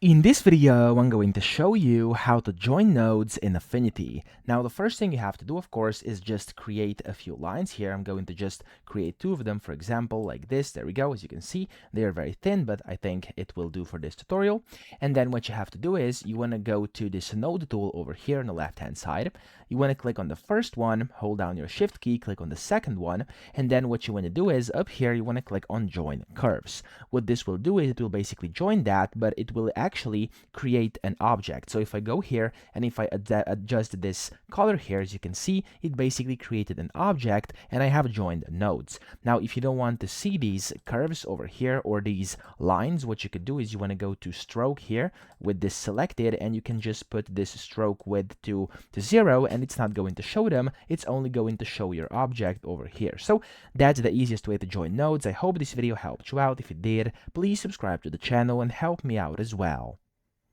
In this video, I'm going to show you how to join nodes in Affinity. Now, the first thing you have to do, of course, is just create a few lines here. I'm going to just create two of them, for example, like this. There we go. As you can see, they are very thin, but I think it will do for this tutorial. And then what you have to do is you want to go to this node tool over here on the left-hand side. You want to click on the first one, hold down your shift key, click on the second one, and then what you want to do is up here, you want to click on join curves. What this will do is it will basically join that, but it will actually create an object. So if I go here and if I adjust this color here, as you can see, it basically created an object and I have joined nodes. Now, if you don't want to see these curves over here or these lines, what you could do is you want to go to stroke here with this selected, and you can just put this stroke width to 0, and it's not going to show them. It's only going to show your object over here. So that's the easiest way to join nodes. I hope this video helped you out. If it did, please subscribe to the channel and help me out as well.